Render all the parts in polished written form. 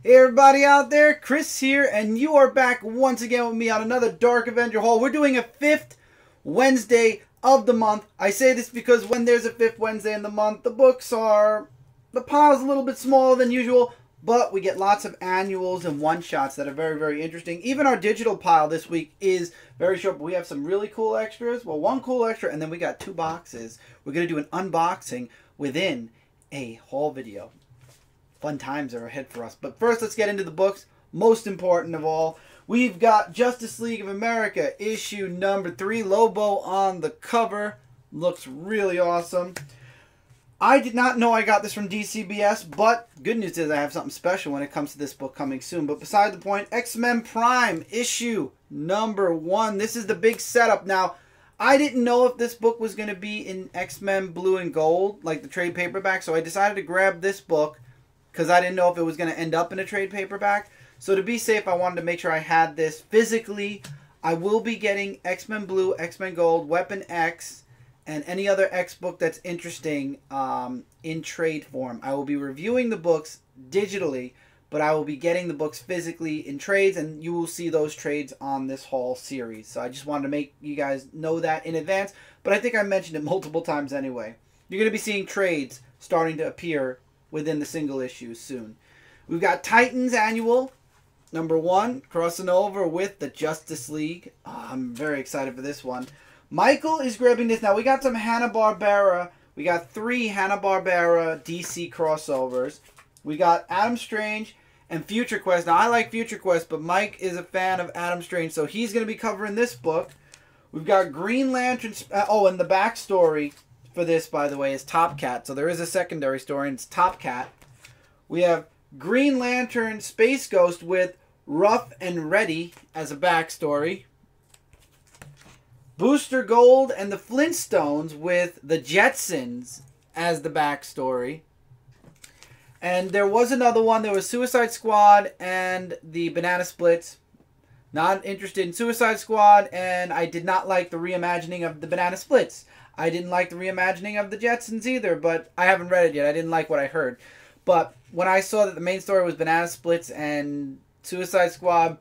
Hey everybody out there, Chris here, and you are back once again with me on another Dark Avenger haul. We're doing a 5th Wednesday of the month. I say this because when there's a 5th Wednesday in the month, the pile's a little bit smaller than usual, but we get lots of annuals and one-shots that are very, very interesting. Even our digital pile this week is very short, but we have some really cool extras. Well, one cool extra, and then we got 2 boxes. We're going to do an unboxing within a haul video. Fun times are ahead for us. But first, let's get into the books. Most important of all, we've got Justice League of America, issue number 3. Lobo on the cover. Looks really awesome. I did not know I got this from DCBS, but good news is I have something special when it comes to this book coming soon. But beside the point, X-Men Prime, issue number 1. This is the big setup. Now, I didn't know if this book was going to be in X-Men Blue and Gold, like the trade paperback, so I decided to grab this book because I didn't know if it was going to end up in a trade paperback. So to be safe, I wanted to make sure I had this physically. I will be getting X-Men Blue, X-Men Gold, Weapon X, and any other X book that's interesting in trade form. I will be reviewing the books digitally, but I will be getting the books physically in trades, and you will see those trades on this haul series. So I just wanted to make you guys know that in advance, but I think I mentioned it multiple times anyway. You're going to be seeing trades starting to appear within the single issues soon. We've got Titans Annual number 1 crossing over with the Justice League. Oh, I'm very excited for this one. Michael is grabbing this. Now we got some Hanna-Barbera. We got 3 Hanna-Barbera DC crossovers. We got Adam Strange and Future Quest. Now I like Future Quest, but Mike is a fan of Adam Strange, so he's going to be covering this book. We've got Green Lantern. Oh, and the backstory for this, by the way, is Top Cat. So there is a secondary story, and it's Top Cat. We have Green Lantern Space Ghost with Rough and Ready as a backstory. Booster Gold and the Flintstones with the Jetsons as the backstory. And there was another one. There was Suicide Squad and the Banana Splits. Not interested in Suicide Squad, and I did not like the reimagining of the Banana Splits. I didn't like the reimagining of the Jetsons either, but I haven't read it yet. I didn't like what I heard. But when I saw that the main story was Banana Splits and Suicide Squad,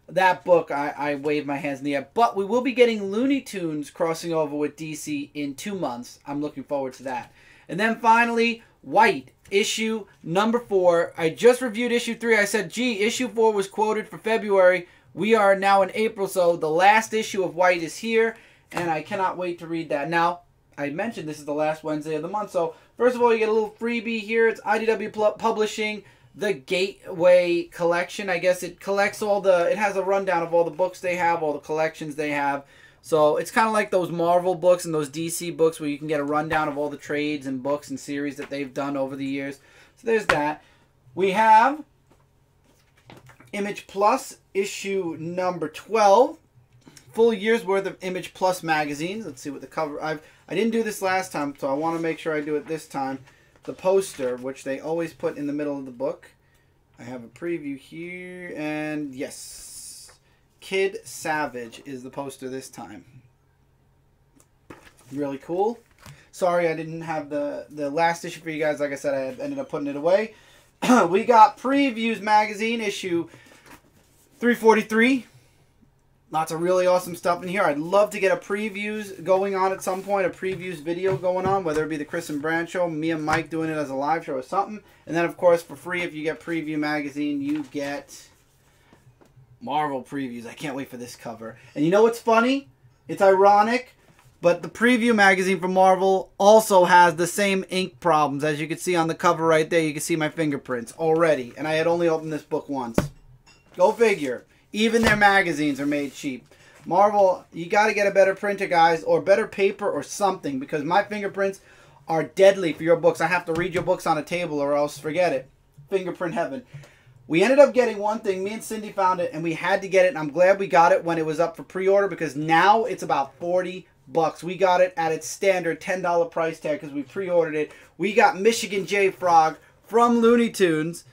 that book, I waved my hands in the air. But we will be getting Looney Tunes crossing over with DC in 2 months. I'm looking forward to that. And then finally, White, issue number 4. I just reviewed issue 3. I said, gee, issue 4 was quoted for February. We are now in April, so the last issue of White is here. And I cannot wait to read that. Now, I mentioned this is the last Wednesday of the month. So, first of all, you get a little freebie here. It's IDW Publishing, the Gateway Collection. I guess it collects it has a rundown of all the books they have, all the collections they have. So, it's kind of like those Marvel books and those DC books where you can get a rundown of all the trades and books and series that they've done over the years. So, there's that. We have Image Plus, issue number 12. Full year's worth of Image Plus magazines. Let's see what the cover... I didn't do this last time, so I want to make sure I do it this time. The poster, which they always put in the middle of the book. I have a preview here, and yes. Kid Savage is the poster this time. Really cool. Sorry I didn't have the last issue for you guys. Like I said, I ended up putting it away. We got Previews magazine, issue 343. Lots of really awesome stuff in here. I'd love to get a previews going on at some point, a previews video going on, whether it be the Chris and Brand show, me and Mike doing it as a live show or something. And then, of course, for free, if you get Preview magazine, you get Marvel previews. I can't wait for this cover. And you know what's funny? It's ironic, but the Preview magazine for Marvel also has the same ink problems. As you can see on the cover right there, you can see my fingerprints already. And I had only opened this book once. Go figure. Even their magazines are made cheap. Marvel, you got to get a better printer, guys, or better paper or something, because my fingerprints are deadly for your books. I have to read your books on a table or else forget it. Fingerprint heaven. We ended up getting one thing. Me and Cindy found it, and we had to get it, and I'm glad we got it when it was up for pre-order, because now it's about 40 bucks. We got it at its standard $10 price tag because we pre-ordered it. We got Michigan J. Frog from Looney Tunes.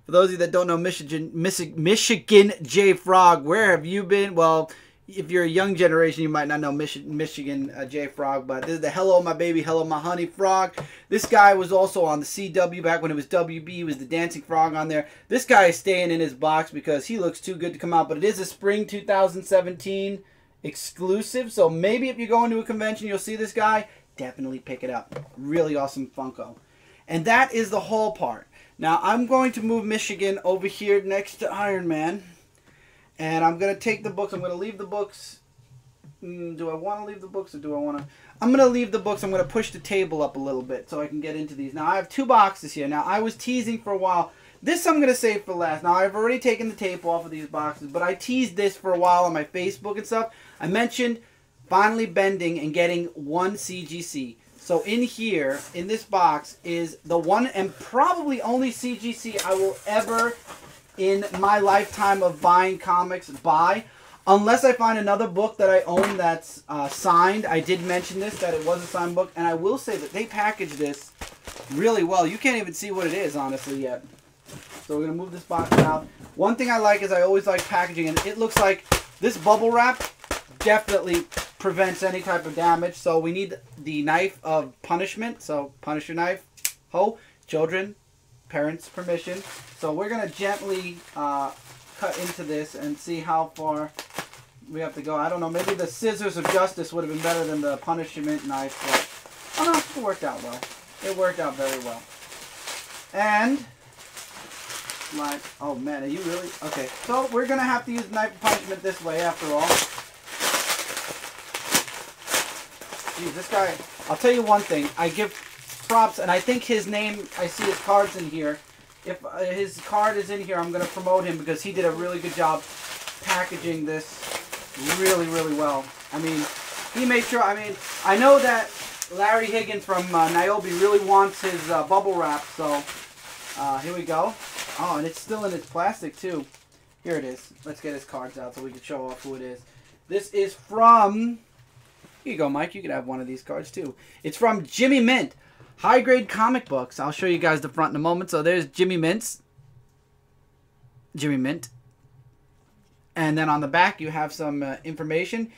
For those of you that don't know Michigan J. Frog, where have you been? Well, if you're a young generation, you might not know Michigan J Frog, but this is the Hello My Baby, Hello My Honey Frog. This guy was also on the CW back when it was WB. He was the dancing frog on there. This guy is staying in his box because he looks too good to come out, but it is a spring 2017 exclusive, so maybe if you go into a convention, you'll see this guy. Definitely pick it up. Really awesome Funko. And that is the haul part. Now, I'm going to move Michigan over here next to Iron Man. And I'm going to take the books. I'm going to leave the books. Do I want to leave the books or do I want to? I'm going to leave the books. I'm going to push the table up a little bit so I can get into these. Now, I have 2 boxes here. Now, I was teasing for a while. This I'm going to save for last. Now, I've already taken the tape off of these boxes, but I teased this for a while on my Facebook and stuff. I mentioned finally bending and getting 1 CGC. So in here, in this box, is the one and probably only CGC I will ever, in my lifetime of buying comics, buy. Unless I find another book that I own that's signed. I did mention this, that it was a signed book. And I will say that they packaged this really well. You can't even see what it is, honestly, yet. So we're going to move this box out. One thing I like is I always like packaging. And it looks like this bubble wrap definitely prevents any type of damage. So we need the knife of punishment. So Punisher knife. Ho. Children. Parents' permission. So we're going to gently cut into this and see how far we have to go. I don't know. Maybe the scissors of justice would have been better than the punishment knife. But, oh no, it worked out well. It worked out very well. And, like, oh man, are you really? Okay, so we're going to have to use knife of punishment this way after all. Jeez, this guy, I'll tell you one thing. I give props, and I think his name, I see his cards in here. If his card is in here, I'm going to promote him because he did a really good job packaging this really, really well. I mean, he made sure, I mean, I know that Larry Higgins from Niobe really wants his bubble wrap, so here we go. Oh, and it's still in its plastic, too. Here it is. Let's get his cards out so we can show off who it is. This is from, here you go, Mike. You can have one of these cards, too. It's from Jimmy Mint. High-grade comic books. I'll show you guys the front in a moment. So there's Jimmy Mint. And then on the back, you have some information.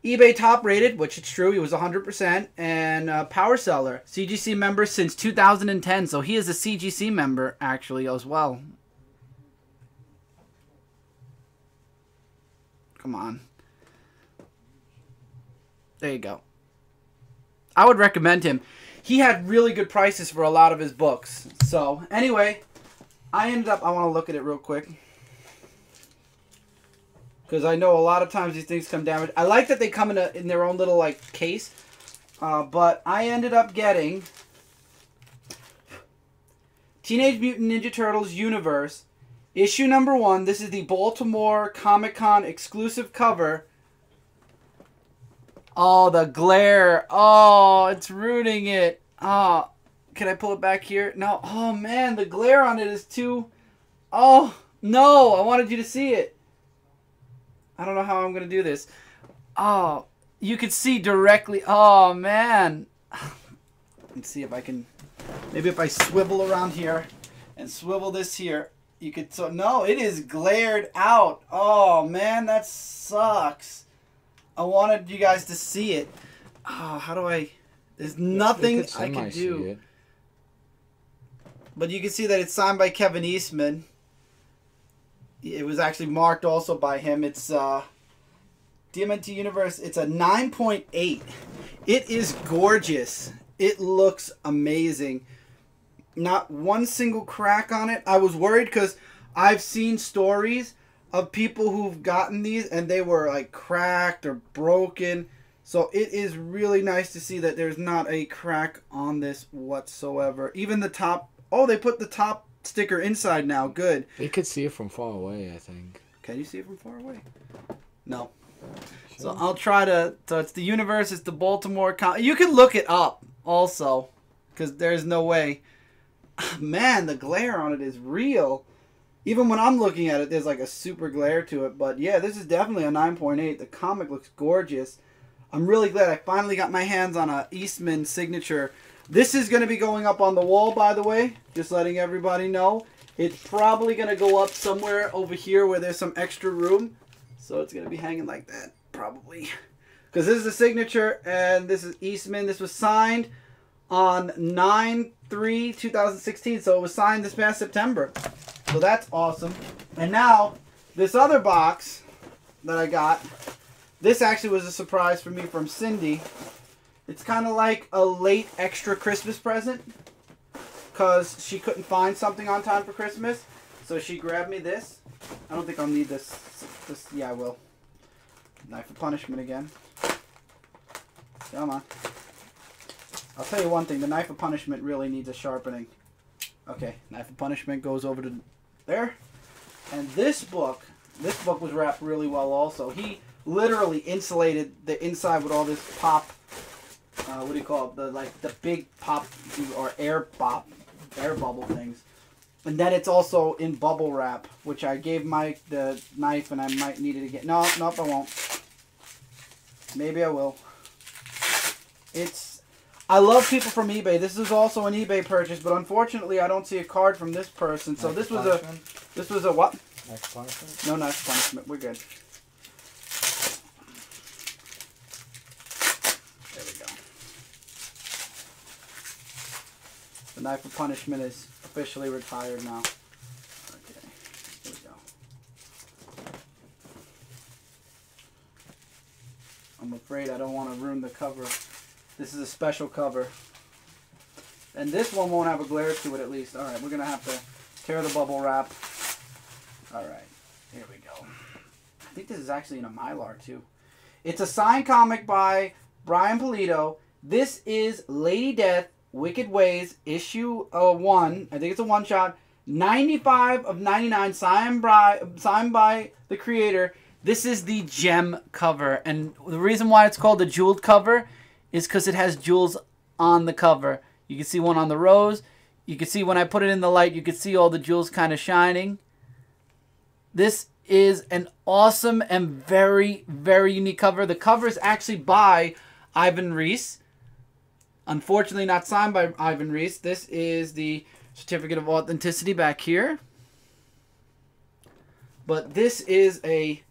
eBay top rated, which it's true. He was 100%. And Power Seller. CGC member since 2010. So he is a CGC member, actually, as well. Come on. There you go. I would recommend him. He had really good prices for a lot of his books. So, anyway, I ended up, I want to look at it real quick. Because I know a lot of times these things come damaged. I like that they come in their own little, like, case. But I ended up getting Teenage Mutant Ninja Turtles Universe, issue number 1. This is the Baltimore Comic-Con exclusive cover. Oh, the glare. Oh, it's ruining it. Oh, can I pull it back here? No. Oh, man, the glare on it is too... Oh, no, I wanted you to see it. I don't know how I'm going to do this. Oh, you can see directly. Oh, man. Let's see if I can... Maybe if I swivel around here and swivel this here, you could... So, no, it is glared out. Oh, man, that sucks. I wanted you guys to see it. Oh, how do I... There's nothing I can do. But you can see that it's signed by Kevin Eastman. It was actually marked also by him. It's DMNT Universe. It's a 9.8. It is gorgeous. It looks amazing. Not one single crack on it. I was worried because I've seen stories of people who've gotten these and they were like cracked or broken. So it is really nice to see that there's not a crack on this whatsoever. Even the top, oh, they put the top sticker inside now. Good. You could see it from far away, I think. Can you see it from far away? No. Sure. So I'll try to, so it's the Universe, it's the Baltimore, you can look it up also, because there's no way. Man, the glare on it is real. Even when I'm looking at it, there's like a super glare to it. But yeah, this is definitely a 9.8. The comic looks gorgeous. I'm really glad I finally got my hands on a Eastman signature. This is going to be going up on the wall, by the way. Just letting everybody know. It's probably going to go up somewhere over here where there's some extra room. So it's going to be hanging like that, probably. Because this is the signature, and this is Eastman. This was signed on 9/3/2016, so it was signed this past September. So that's awesome. And now, this other box that I got, this actually was a surprise for me from Cindy. It's kind of like a late extra Christmas present, because she couldn't find something on time for Christmas. So she grabbed me this. I don't think I'll need this. Yeah, I will. Knife of Punishment again. Come on. I'll tell you one thing. The Knife of Punishment really needs a sharpening. Okay, Knife of Punishment goes over to there. And this book was wrapped really well also. He literally insulated the inside with all this pop, what do you call it? The big pop or air bubble things. And then it's also in bubble wrap, which I gave Mike the knife and I might need it again. No, nope, I won't. Maybe I will. I love people from eBay. This is also an eBay purchase, but unfortunately I don't see a card from this person. So this was a what? Knife punishment? No knife punishment. We're good. There we go. The Knife of Punishment is officially retired now. Okay, here we go. I'm afraid I don't want to ruin the cover. This is a special cover. And this one won't have a glare to it at least. Alright, we're going to have to tear the bubble wrap. Alright, here we go. I think this is actually in a Mylar too. It's a signed comic by Brian Pulido. This is Lady Death, Wicked Ways, issue 1. I think it's a one-shot. 95 of 99, signed by the creator. This is the gem cover. And the reason why it's called the jeweled cover is because it has jewels on the cover. You can see one on the rose. You can see when I put it in the light, you can see all the jewels kind of shining. This is an awesome and very, very unique cover. The cover is actually by Ivan Reis. Unfortunately, not signed by Ivan Reis. This is the certificate of authenticity back here. But this is a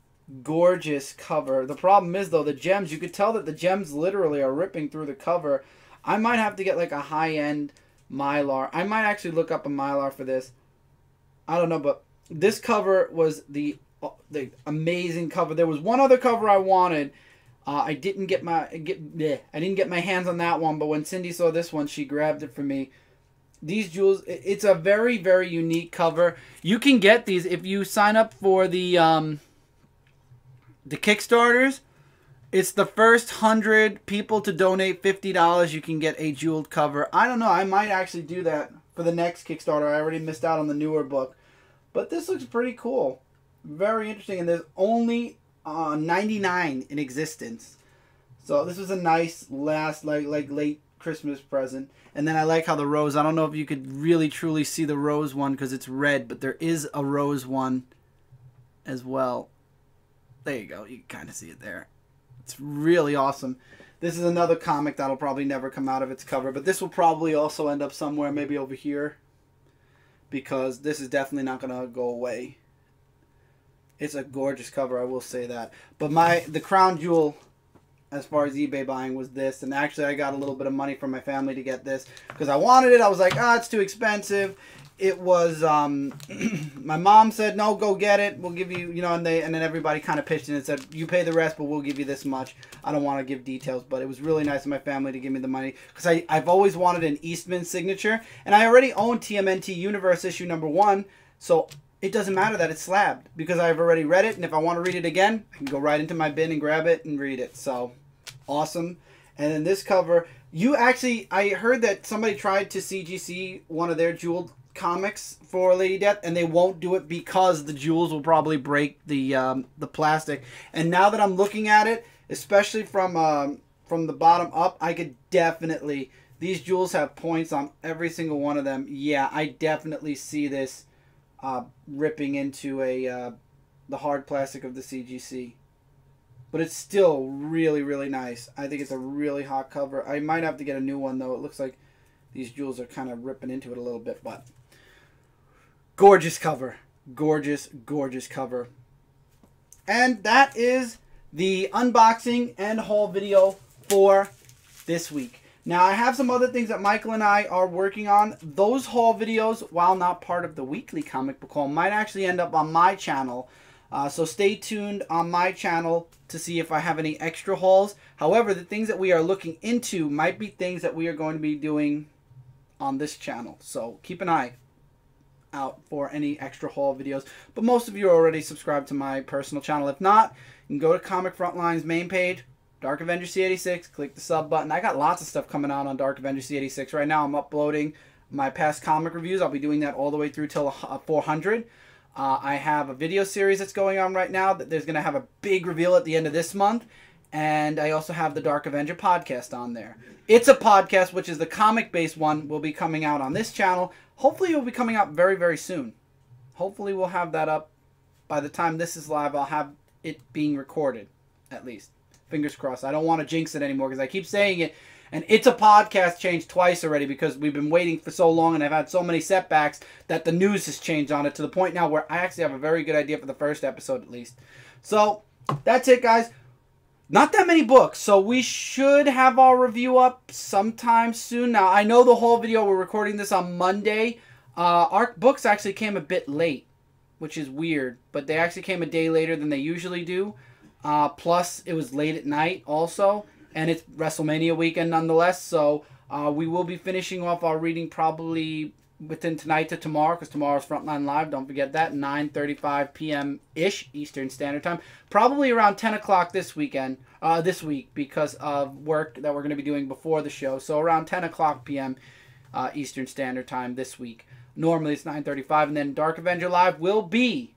gorgeous cover. The problem is, though, the gems. You could tell that the gems literally are ripping through the cover. I might have to get like a high-end Mylar. I might actually look up a Mylar for this. I don't know, but this cover was the amazing cover. There was one other cover I wanted. I didn't get my hands on that one, but when Cindy saw this one, she grabbed it for me. These jewels, it's a very, very unique cover. You can get these if you sign up for the Kickstarters. It's the first 100 people to donate $50. You can get a jeweled cover. I don't know. I might actually do that for the next Kickstarter. I already missed out on the newer book. But this looks pretty cool. Very interesting. And there's only 99 in existence. So this was a nice last like late Christmas present. And then I like how the rose, I don't know if you could really truly see the rose one because it's red, but there is a rose one as well. There you go. You can kind of see it there. It's really awesome. This is another comic that'll probably never come out of its cover, but this will probably also end up somewhere, maybe over here, because this is definitely not going to go away. It's a gorgeous cover, I will say that. But the crown jewel, as far as eBay buying, was this. And actually, I got a little bit of money from my family to get this because I wanted it. I was like, it's too expensive. It was, my mom said, no, go get it. We'll give you, and then everybody kind of pitched in and said, you pay the rest, but we'll give you this much. I don't want to give details, but it was really nice of my family to give me the money because I've always wanted an Eastman signature. And I already own TMNT Universe issue #1, so it doesn't matter that it's slabbed because I've already read it. And if I want to read it again, I can go right into my bin and grab it and read it. So awesome. And then this cover, I heard that somebody tried to CGC one of their jeweled comics for Lady Death, and they won't do it because the jewels will probably break the plastic. And now that I'm looking at it, especially from the bottom up, I could definitely, these jewels have points on every single one of them. Yeah, I definitely see this ripping into the hard plastic of the CGC. But it's still really, really nice. I think it's a really hot cover. I might have to get a new one, though. It looks like these jewels are kind of ripping into it a little bit, but gorgeous cover. Gorgeous, gorgeous cover. And that is the unboxing and haul video for this week. Now, I have some other things that Michael and I are working on. Those haul videos, while not part of the weekly comic book haul, might actually end up on my channel. So stay tuned on my channel to see if I have any extra hauls. However, the things that we are looking into might be things that we are going to be doing on this channel. So keep an eye out for any extra haul videos. But most of you are already subscribed to my personal channel. If not, you can go to Comic Frontline's main page, Dark Avenger C86, click the sub button. I got lots of stuff coming out on Dark Avenger C86. Right now I'm uploading my past comic reviews. I'll be doing that all the way through till 400. I have a video series that's going on right now that there's going to have a big reveal at the end of this month. And I also have the Dark Avenger podcast on there. It's a podcast, which is the comic-based one, will be coming out on this channel. Hopefully it will be coming out very, very soon. Hopefully we'll have that up by the time this is live. I'll have it being recorded, at least. Fingers crossed. I don't want to jinx it anymore because I keep saying it. And It's a Podcast changed twice already because we've been waiting for so long and I've had so many setbacks that the news has changed on it to the point now where I actually have a very good idea for the first episode at least. So, that's it, guys. Not that many books, so we should have our review up sometime soon. Now, I know the whole video, we're recording this on Monday. Our books actually came a bit late, which is weird, but they actually came a day later than they usually do. Plus, it was late at night also, and it's WrestleMania weekend nonetheless, so we will be finishing off our reading probably within tonight to tomorrow, because tomorrow's Frontline Live, don't forget that, 9:35 p.m.-ish Eastern Standard Time. Probably around 10 o'clock this week, because of work that we're going to be doing before the show, so around 10 o'clock p.m. Eastern Standard Time this week. Normally it's 9:35, and then Dark Avenger Live will be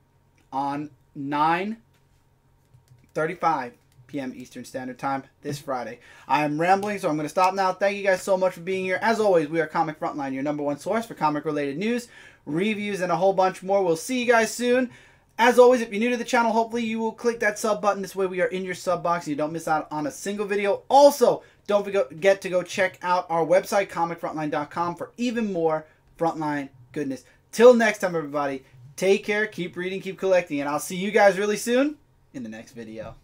on 9:35 p.m. Eastern Standard Time this Friday. I am rambling, so I'm going to stop now. Thank you guys so much for being here. As always, we are Comic Frontline, your #1 source for comic-related news, reviews, and a whole bunch more. We'll see you guys soon. As always, if you're new to the channel, hopefully you will click that sub button. This way we are in your sub box and you don't miss out on a single video. Also, don't forget to go check out our website, comicfrontline.com, for even more Frontline goodness. Till next time, everybody, take care, keep reading, keep collecting, and I'll see you guys really soon in the next video.